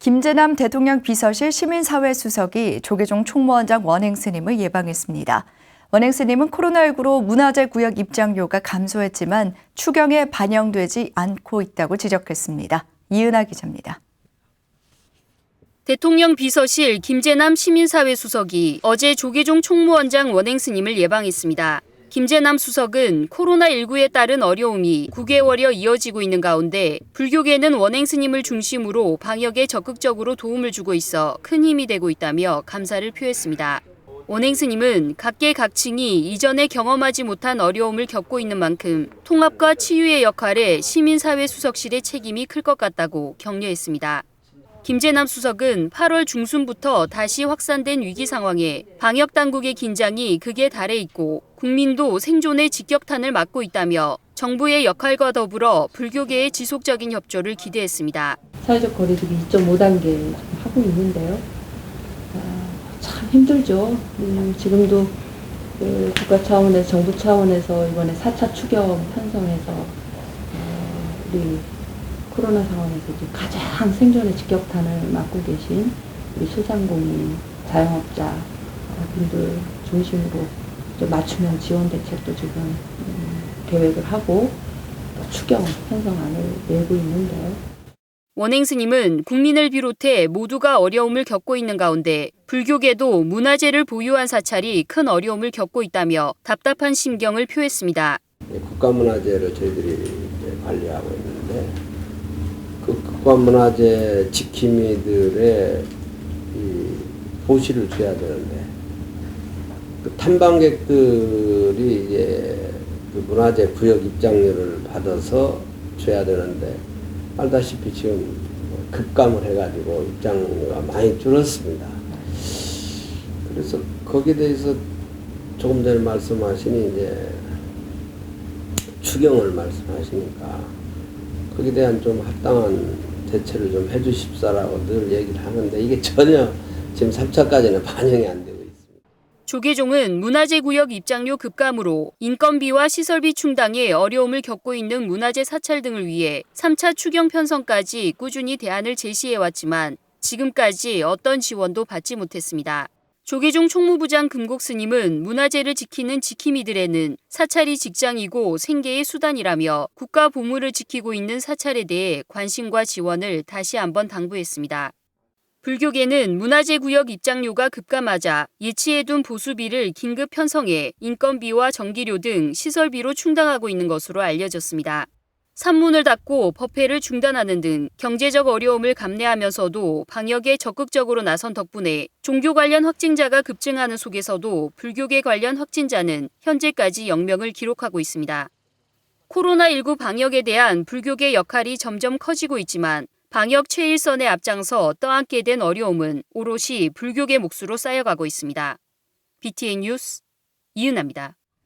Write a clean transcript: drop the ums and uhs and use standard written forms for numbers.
김재남 대통령 비서실 시민사회 수석이 조계종 총무원장 원행 스님을 예방했습니다. 원행 스님은 코로나19로 문화재 구역 입장료가 감소했지만 추경에 반영되지 않고 있다고 지적했습니다. 이은하 기자입니다. 대통령 비서실 김재남 시민사회 수석이 어제 조계종 총무원장 원행 스님을 예방했습니다. 김재남 수석은 코로나19에 따른 어려움이 9개월여 이어지고 있는 가운데 불교계는 원행 스님을 중심으로 방역에 적극적으로 도움을 주고 있어 큰 힘이 되고 있다며 감사를 표했습니다. 원행 스님은 각계각층이 이전에 경험하지 못한 어려움을 겪고 있는 만큼 통합과 치유의 역할에 시민사회 수석실의 책임이 클 것 같다고 격려했습니다. 김재남 수석은 8월 중순부터 다시 확산된 위기 상황에 방역당국의 긴장이 극에 달해 있고 국민도 생존의 직격탄을 맞고 있다며 정부의 역할과 더불어 불교계의 지속적인 협조를 기대했습니다. 사회적 거리두기 2.5단계 하고 있는데요. 참 힘들죠. 지금도 국가 차원에서 정부 차원에서 이번에 4차 추경 편성해서 우리 코로나 상황에서 가장 생존의 직격탄을 맞고 계신 우리 소상공인, 자영업자 분들 중심으로 맞춤형 지원 대책도 지금 계획을 하고 추경 편성안을 내고 있는데요. 원행 스님은 국민을 비롯해 모두가 어려움을 겪고 있는 가운데 불교계도 문화재를 보유한 사찰이 큰 어려움을 겪고 있다며 답답한 심경을 표했습니다. 국가문화재를 저희들이 관리하고 있는데 그 국가문화재 지킴이들의 보시를 줘야 되는데 그 탐방객들이 이제 그 문화재 구역 입장료를 받아서 줘야 되는데 알다시피 지금 급감을 해가지고 입장료가 많이 줄었습니다. 그래서 거기에 대해서 조금 전에 말씀하신 이제 추경을 말씀하시니까 거기에 대한 좀 합당한 대처를 좀 해주십사라고 늘 얘기를 하는데 이게 전혀 지금 3차까지는 반영이 안 되고 있습니다. 조계종은 문화재 구역 입장료 급감으로 인건비와 시설비 충당에 어려움을 겪고 있는 문화재 사찰 등을 위해 3차 추경 편성까지 꾸준히 대안을 제시해왔지만 지금까지 어떤 지원도 받지 못했습니다. 조계종 총무부장 금곡 스님은 문화재를 지키는 지킴이들에는 사찰이 직장이고 생계의 수단이라며 국가 보물을 지키고 있는 사찰에 대해 관심과 지원을 다시 한번 당부했습니다. 불교계는 문화재 구역 입장료가 급감하자 예치해둔 보수비를 긴급 편성해 인건비와 전기료 등 시설비로 충당하고 있는 것으로 알려졌습니다. 산문을 닫고 법회를 중단하는 등 경제적 어려움을 감내하면서도 방역에 적극적으로 나선 덕분에 종교 관련 확진자가 급증하는 속에서도 불교계 관련 확진자는 현재까지 0명을 기록하고 있습니다. 코로나19 방역에 대한 불교계 역할이 점점 커지고 있지만 방역 최일선에 앞장서 떠안게 된 어려움은 오롯이 불교계 몫으로 쌓여가고 있습니다. BTN 뉴스 이은하입니다.